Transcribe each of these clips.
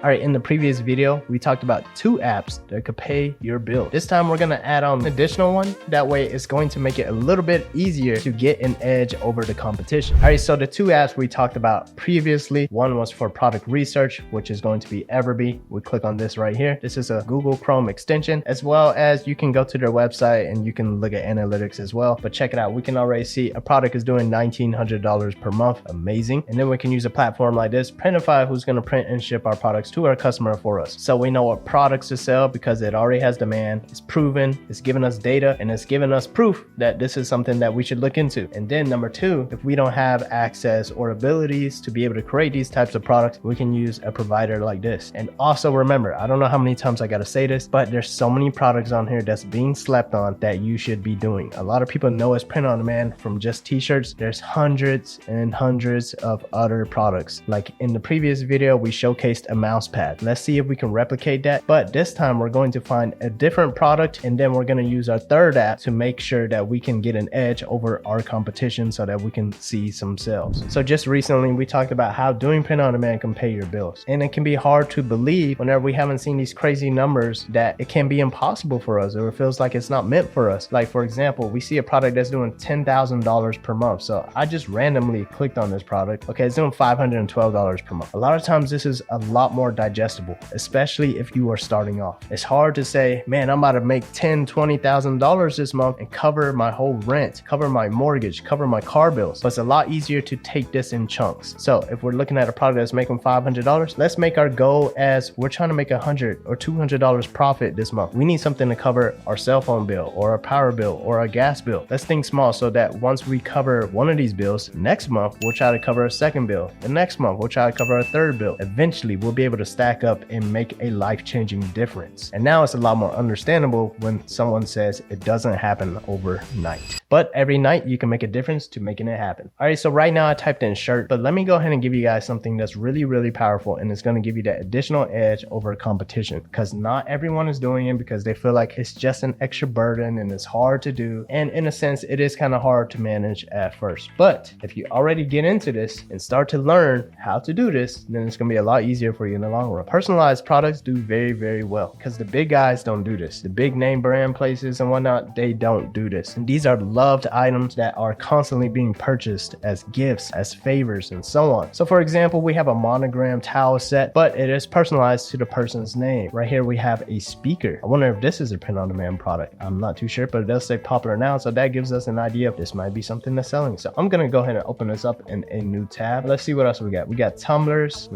All right, in the previous video, we talked about 2 apps that could pay your bill. This time we're gonna add on an additional one. That way it's going to make it a little bit easier to get an edge over the competition. All right, so the 2 apps we talked about previously, one was for product research, which is going to be Everbee. We click on this right here. This is a Google Chrome extension, as well as you can go to their website and you can look at analytics as well. But check it out. We can already see a product is doing $1,900 per month. Amazing. And then we can use a platform like this, Printify, who's going to print and ship our products to our customer for us. So we know what products to sell because it already has demand. It's proven, it's giving us data, and it's giving us proof that this is something that we should look into. And then number 2, if we don't have access or abilities to be able to create these types of products, we can use a provider like this. And also remember, I don't know how many times I got to say this, but there's so many products on here that's being slept on that you should be doing. A lot of people know it's print on demand from just t-shirts. There's hundreds and hundreds of other products. Like in the previous video, we showcased a mouse pad. Let's see if we can replicate that. But this time we're going to find a different product, and then we're going to use our third app to make sure that we can get an edge over our competition so that we can see some sales. So just recently we talked about how doing print on demand can pay your bills. And it can be hard to believe whenever we haven't seen these crazy numbers that it can be impossible for us, or it feels like it's not meant for us. Like for example, we see a product that's doing $10,000 per month. So I just randomly clicked on this product. Okay, it's doing $512 per month. A lot of times this is a lot more digestible, especially if you are starting off. It's hard to say, man, I'm about to make $10,000, $20,000 this month and cover my whole rent, cover my mortgage, cover my car bills. But it's a lot easier to take this in chunks. So if we're looking at a product that's making $500, let's make our goal as we're trying to make $100 or $200 profit this month. We need something to cover our cell phone bill or our power bill or our gas bill. Let's think small so that once we cover one of these bills, next month we'll try to cover a second bill. The next month we'll try to cover a third bill. Eventually we'll be able to stack up and make a life-changing difference. And now it's a lot more understandable when someone says it doesn't happen overnight. But every night you can make a difference to making it happen. All right, so right now I typed in shirt, but let me go ahead and give you guys something that's really, really powerful, and it's going to give you that additional edge over competition, because not everyone is doing it because they feel like it's just an extra burden and it's hard to do. And in a sense, it is kind of hard to manage at first. But if you already get into this and start to learn how to do this, then it's going to be a lot easier for you in the long run. Personalized products do very, very well because the big guys don't do this. The big name brand places and whatnot, they don't do this. And these are loved items that are constantly being purchased as gifts, as favors, and so on. So for example, we have a monogram towel set, but it is personalized to the person's name. Right here we have a speaker. I wonder if this is a print on demand product. I'm not too sure, but it does say popular now, so that gives us an idea if this might be something that's selling. So I'm gonna go ahead and open this up in a new tab. Let's see what else we got. We got tumblers,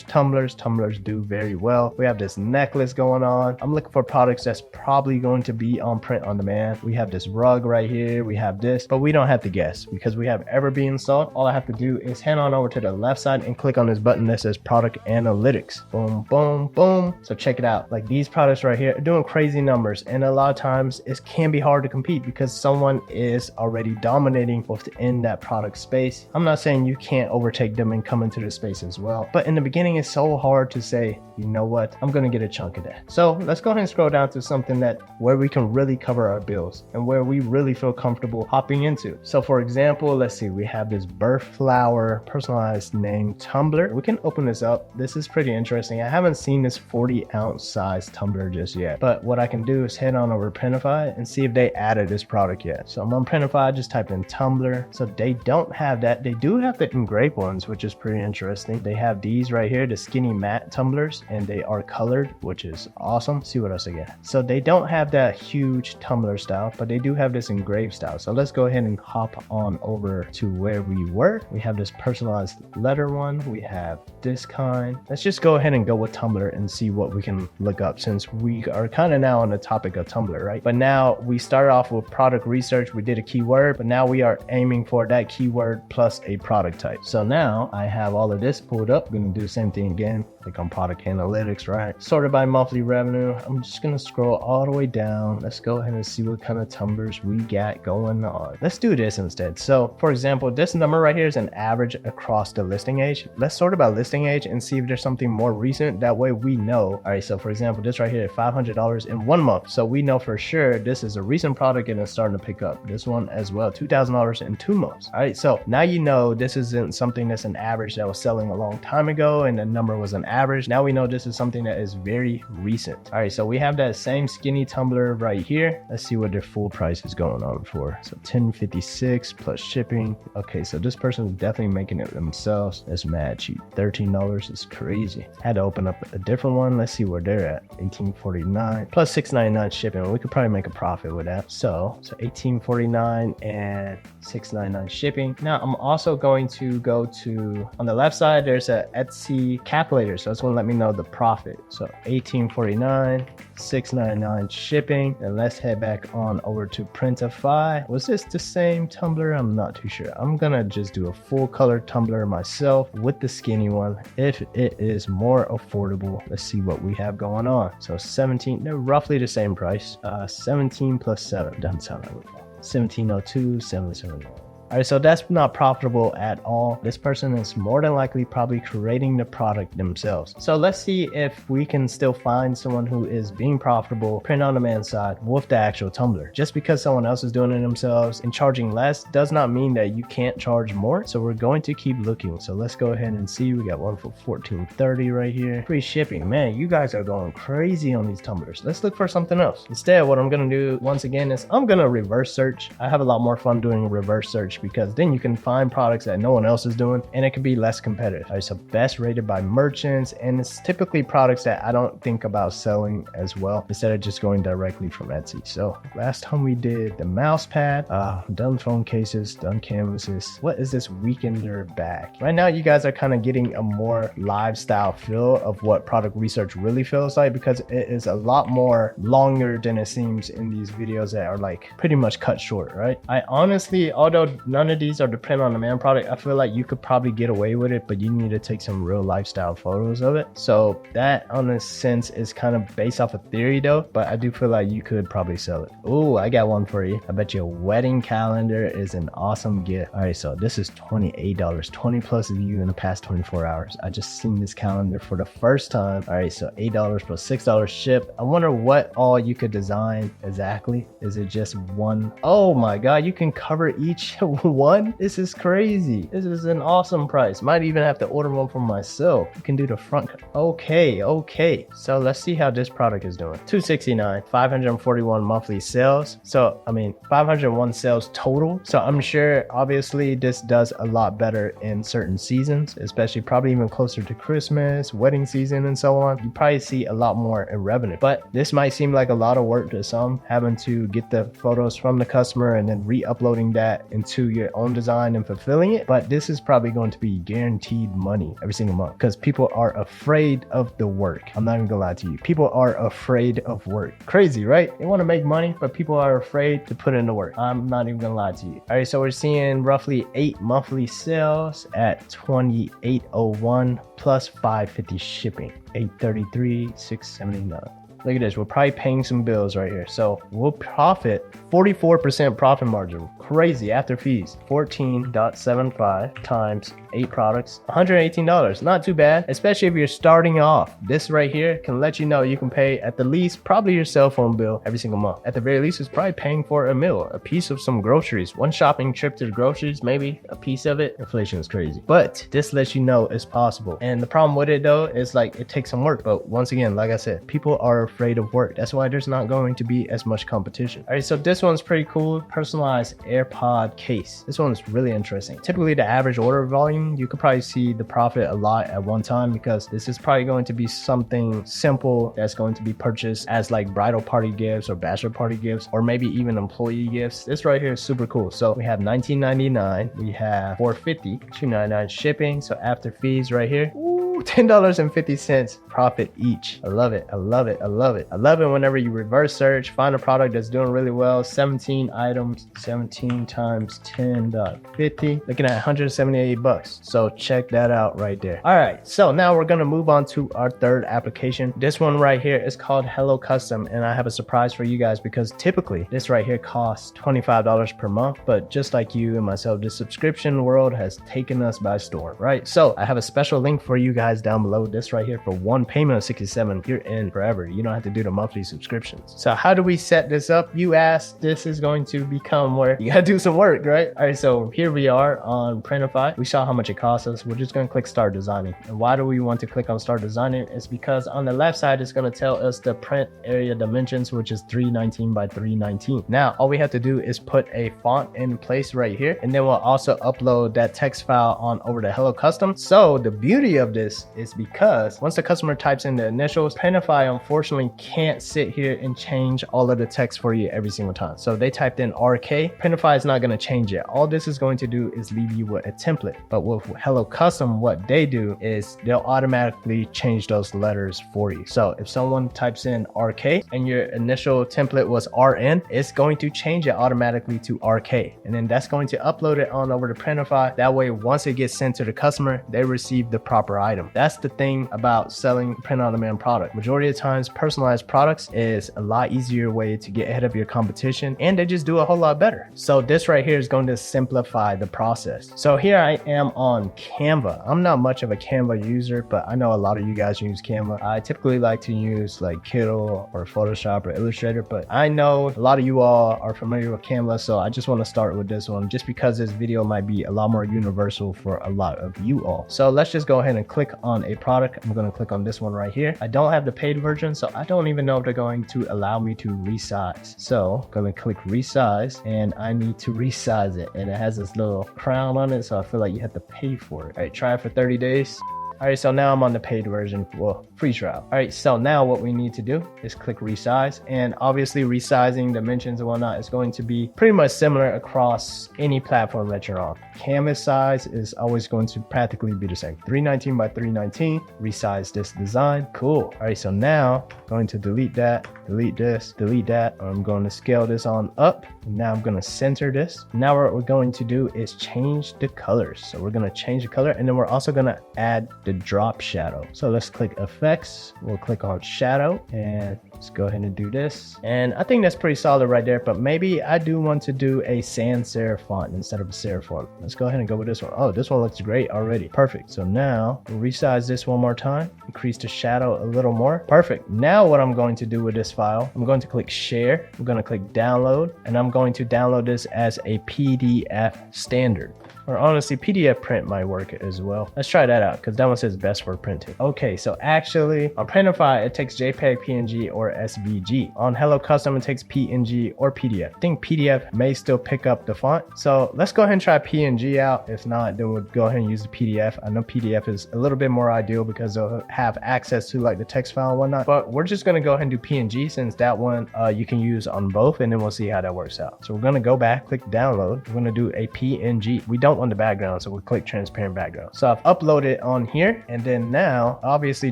tumblers do very well. We have this necklace going on. I'm looking for products that's probably going to be on print on demand. We have this rug right here, we have this, but we don't have to guess because we have Everbee installed. All I have to do is head on over to the left side and click on this button that says product analytics. Boom, boom, boom. So check it out. Like these products right here are doing crazy numbers, and a lot of times it can be hard to compete because someone is already dominating within that product space. I'm not saying you can't overtake them and come into the space as well, but in the beginning it's so hard to say, you know what, I'm gonna get a chunk of that. So let's go ahead and scroll down to something that where we can really cover our bills and where we really feel comfortable hopping into. So for example, let's see, we have this birth flower personalized name tumbler. We can open this up. This is pretty interesting. I haven't seen this 40-ounce size tumbler just yet, but what I can do is head on over to Printify and see if they added this product yet. So I'm on Printify, just type in tumbler. So they don't have that. They do have the engraved ones, which is pretty interesting. They have these right here, the skinny matte tumblers, and they are colored, which is awesome. Let's see what else I get. So they don't have that huge tumbler style, but they do have this engraved style. So let's go ahead and hop on over to where we were. We have this personalized letter one. We have this kind. Let's just go ahead and go with Tumblr and see what we can look up, since we are kind of now on the topic of Tumblr, right? But now we started off with product research. We did a keyword, but now we are aiming for that keyword plus a product type. So now I have all of this pulled up. I'm going to do the same thing again. Click on product analytics, right? Sorted by monthly revenue. I'm just going to scroll all the way down. Let's go ahead and see what kind of tumblers we got going on. Let's do this instead. So for example, this number right here is an average across the listing age. Let's sort it by listing age and see if there's something more recent. That way we know. All right, so for example, this right here is $500 in 1 month. So we know for sure this is a recent product and it's starting to pick up. This one as well, $2,000 in 2 months. All right, so now you know this isn't something that's an average that was selling a long time ago and the number was was an average. Now we know this is something that is very recent. All right, so we have that same skinny tumbler right here. Let's see what their full price is going on for. So $10.56 plus shipping. Okay, so this person is definitely making it themselves. That's mad cheap. $13 is crazy. Had to open up a different one. Let's see where they're at. $18.49 plus $6.99 shipping. We could probably make a profit with that. So $18.49 and $6.99 shipping. Now I'm also going to go to, on the left side, there's a Etsy calculator. So it's going to let me know the profit. So $18.49, $6.99 shipping. And let's head back on over to Printify. Was this the same tumbler? I'm not too sure. I'm gonna just do a full color tumbler myself with the skinny one if it is more affordable. Let's see what we have going on. So 17, they're roughly the same price. 17 plus 7 doesn't sound like it. 1702, 770. All right, so that's not profitable at all. This person is more than likely probably creating the product themselves. So let's see if we can still find someone who is being profitable, print on demand side with the actual tumbler. Just because someone else is doing it themselves and charging less does not mean that you can't charge more. So we're going to keep looking. So let's go ahead and see. We got one for $14.30 right here. Free shipping. Man, you guys are going crazy on these tumblers. Let's look for something else. Instead, what I'm gonna do once again is I'm gonna reverse search. I have a lot more fun doing reverse search because then you can find products that no one else is doing and it can be less competitive. All right, so best rated by merchants, and it's typically products that I don't think about selling as well instead of just going directly from Etsy. So last time we did the mouse pad, done phone cases, done canvases. What is this weekender bag? Right now you guys are kind of getting a more lifestyle feel of what product research really feels like, because it is a lot more longer than it seems in these videos that are like pretty much cut short, right? I honestly, although none of these are the print on demand product, I feel like you could probably get away with it, but you need to take some real lifestyle photos of it. So that on a sense is kind of based off of theory though, but I do feel like you could probably sell it. Oh, I got one for you. I bet your wedding calendar is an awesome gift. All right, so this is $28, 20 plus view in the past 24 hours. I just seen this calendar for the first time. All right, so $8 plus $6 ship. I wonder what all you could design exactly. Is it just one? Oh my God, you can cover each one. This is crazy. This is an awesome price. Might even have to order one for myself. You can do the front. Okay. So let's see how this product is doing. $269, 541 monthly sales. So, I mean, 501 sales total. So I'm sure obviously this does a lot better in certain seasons, especially probably even closer to Christmas, wedding season, and so on. You probably see a lot more in revenue, but this might seem like a lot of work to some, having to get the photos from the customer and then re-uploading that into your own design and fulfilling it. But this is probably going to be guaranteed money every single month because people are afraid of the work. I'm not even gonna lie to you. People are afraid of work. Crazy, right? They want to make money, but people are afraid to put in the work. I'm not even gonna lie to you. All right, so we're seeing roughly 8 monthly sales at $28.01 plus $5.50 shipping. $8.33, $6.79. Look at this, we're probably paying some bills right here. So we'll profit 44% profit margin. Crazy after fees. 14.75 times 8 products, $118. Not too bad, especially if you're starting off. This right here can let you know you can pay at the least probably your cell phone bill every single month. At the very least, it's probably paying for a meal, a piece of some groceries. One shopping trip to the groceries, maybe a piece of it. Inflation is crazy. But this lets you know it's possible. And the problem with it though is like it takes some work. But once again, like I said, people are afraid of work. That's why there's not going to be as much competition. All right, so this one's pretty cool. Personalized AirPod case. This one's really interesting. Typically the average order volume, you could probably see the profit a lot at one time because this is probably going to be something simple that's going to be purchased as like bridal party gifts or bachelor party gifts, or maybe even employee gifts. This right here is super cool. So we have $19.99, we have $4.50, $2.99 shipping. So after fees right here, $10.50 profit each. I love it. I love it. I love it. I love it whenever you reverse search, find a product that's doing really well. 17 items, 17 times 10.50, looking at 178 bucks. So check that out right there. All right, so now we're gonna move on to our third application. This one right here is called Hello Custom, and I have a surprise for you guys because typically this right here costs $25 per month, but just like you and myself, the subscription world has taken us by storm, right? So I have a special link for you guys guys down below. This right here for one payment of 67, you're in forever. You don't have to do the monthly subscriptions. So how do we set this up? You asked. This is going to become where you gotta do some work, right? All right, so here we are on Printify. We saw how much it costs us. We're just gonna click start designing. And why do we want to click on start designing? It's because on the left side, it's gonna tell us the print area dimensions, which is 319 by 319. Now, all we have to do is put a font in place right here, and then we'll also upload that text file on over to Hello Custom. So the beauty of this is because once the customer types in the initials, Printify unfortunately can't sit here and change all of the text for you every single time. So they typed in RK, Printify is not gonna change it. All this is going to do is leave you with a template. But with Hello Custom, what they do is they'll automatically change those letters for you. So if someone types in RK and your initial template was RN, it's going to change it automatically to RK. And then that's going to upload it on over to Printify. That way, once it gets sent to the customer, they receive the proper item. That's the thing about selling print on demand product. Majority of times, personalized products is a lot easier way to get ahead of your competition, and they just do a whole lot better. So this right here is going to simplify the process. So here I am on Canva. I'm not much of a Canva user, but I know a lot of you guys use Canva. I typically like to use like Kindle or Photoshop or Illustrator, but I know a lot of you all are familiar with Canva, so I just want to start with this one just because this video might be a lot more universal for a lot of you all. So let's just go ahead and click on a product. I'm going to click on this one right here. I don't have the paid version, so I don't even know if they're going to allow me to resize. So I'm going to click resize, and I need to resize it, and it has this little crown on it, so I feel like you have to pay for it. All right, try it for 30 days. All right, so now I'm on the paid version, well, free trial. All right, so now what we need to do is click resize, and obviously resizing dimensions and whatnot is going to be pretty much similar across any platform that you're on. Canvas size is always going to practically be the same. 319 by 319, resize this design, cool. All right, so now I'm going to delete that, delete this, delete that. I'm going to scale this on up. Now I'm going to center this. Now what we're going to do is change the colors. So we're going to change the color, and then we're also going to add the drop shadow. So let's click effects. We'll click on shadow, and let's go ahead and do this. And I think that's pretty solid right there, but maybe I do want to do a sans serif font instead of a serif font. Let's go ahead and go with this one. Oh, this one looks great already. Perfect. So now we'll resize this one more time, increase the shadow a little more. Perfect. Now what I'm going to do with this file, I'm going to click share. I'm going to click download, and I'm going to download this as a PDF standard. Or honestly, PDF print might work as well. Let's try that out because that one says best for printing. Okay, so actually on Printify, it takes JPEG, PNG, or SVG. On Hello Custom, it takes PNG or PDF. I think PDF may still pick up the font. So let's go ahead and try PNG out. If not, then we'll go ahead and use the PDF. I know PDF is a little bit more ideal because they'll have access to like the text file and whatnot. But we're just gonna go ahead and do PNG since that one you can use on both, and then we'll see how that works out. So we're gonna go back, click download. We're gonna do a PNG. We don't want the background, so we'll click transparent background. So I've uploaded on here, and then now obviously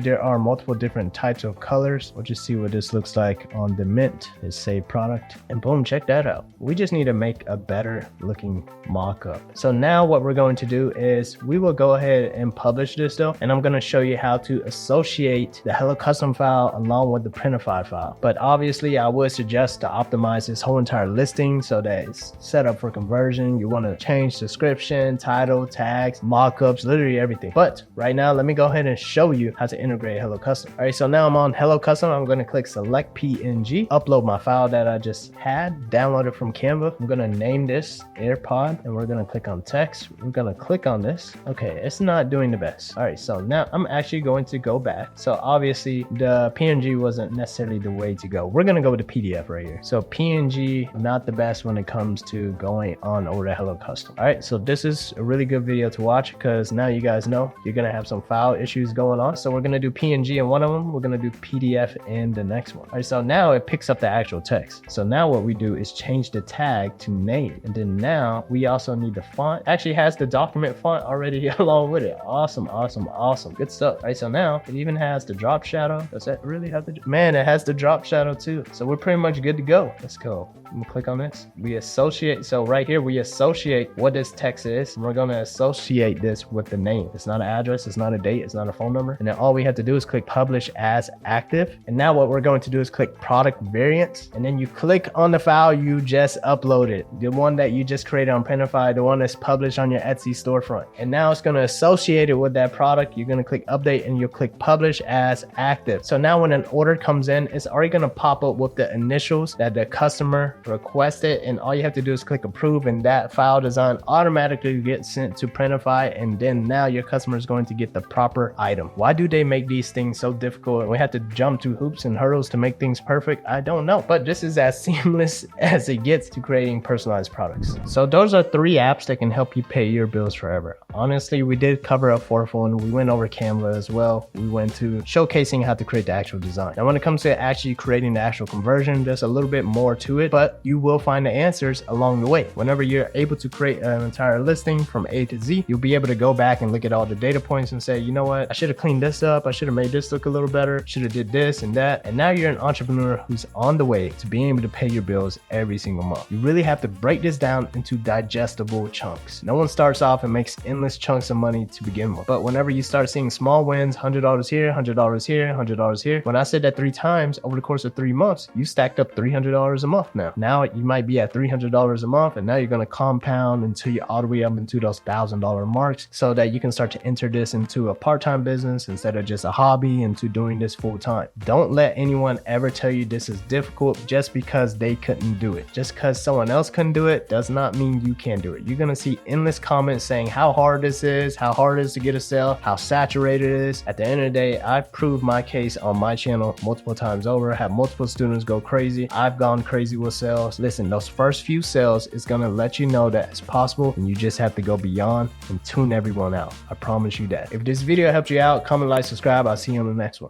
there are multiple different types of colors. We'll just see what this looks like on the mint. Is save product, and boom, check that out. We just need to make a better looking mock-up. So now what we're going to do is we will go ahead and publish this though, and I'm going to show you how to associate the Hello Custom file along with the Printify file. But obviously I would suggest to optimize this whole entire listing so that it's set up for conversion. You want to change description, title, tags, mockups, literally everything. But right now, let me go ahead and show you how to integrate Hello Custom. All right, so now I'm on Hello Custom. I'm going to click select PNG, upload my file that I just had, download it from Canva. I'm going to name this AirPod, and we're going to click on text. We're going to click on this. Okay, it's not doing the best. All right, so now I'm actually going to go back. So obviously the PNG wasn't necessarily the way to go. We're going to go with the PDF right here. So PNG, not the best when it comes to going on over to Hello Custom. All right, so this is a really good video to watch because now you guys know you're going to have some file issues going on. So we're going to do PNG in one of them. We're going to do PDF in the next one. All right, so now it picks up the actual text. So now what we do is change the tag to name. And then now we also need the font. Actually has the document font already along with it. Awesome, awesome, awesome. Good stuff. All right, so now it even has the drop shadow. Does that really have the, man, it has the drop shadow too. So we're pretty much good to go. Let's go. I'm gonna click on this. We associate, so right here we associate what this text is. We're gonna associate this with the name. It's not an address, it's not a date, it's not a phone number. And then all we have to do is click publish as active. And now what we're going going to do is click product variants, and then you click on the file you just uploaded, the one that you just created on Printify, the one that's published on your Etsy storefront. And now it's going to associate it with that product. You're going to click update and you'll click publish as active. So now when an order comes in, it's already going to pop up with the initials that the customer requested, and all you have to do is click approve, and that file design automatically gets sent to Printify, and then now your customer is going to get the proper item. Why do they make these things so difficult and we have to jump through hoops and hurdles to make things perfect? I don't know, but this is as seamless as it gets to creating personalized products. So those are 3 apps that can help you pay your bills forever. Honestly, we did cover a 4th one. We went over Canva as well. We went to showcasing how to create the actual design. Now, when it comes to actually creating the actual conversion, there's a little bit more to it, but you will find the answers along the way. Whenever you're able to create an entire listing from A to Z, you'll be able to go back and look at all the data points and say, you know what, I should have cleaned this up. I should have made this look a little better. Should have did this and that. And now you're an entrepreneur who's on the way to being able to pay your bills every single month. You really have to break this down into digestible chunks. No one starts off and makes endless chunks of money to begin with. But whenever you start seeing small wins, $100 here, $100 here, $100 here, when I said that 3 times over the course of 3 months, you stacked up $300 a month now. Now you might be at $300 a month, and now you're going to compound until you're all the way up into those $1,000 marks, so that you can start to enter this into a part-time business instead of just a hobby, into doing this full-time. Don't let anyone ever tell you this is difficult just because they couldn't do it. Just because someone else couldn't do it does not mean you can't do it. You're going to see endless comments saying how hard this is, how hard it is to get a sale, how saturated it is. At the end of the day, I've proved my case on my channel multiple times over. I have multiple students go crazy. I've gone crazy with sales. Listen, those first few sales is going to let you know that it's possible, and you just have to go beyond and tune everyone out. I promise you that. If this video helped you out, comment, like, subscribe. I'll see you on the next one.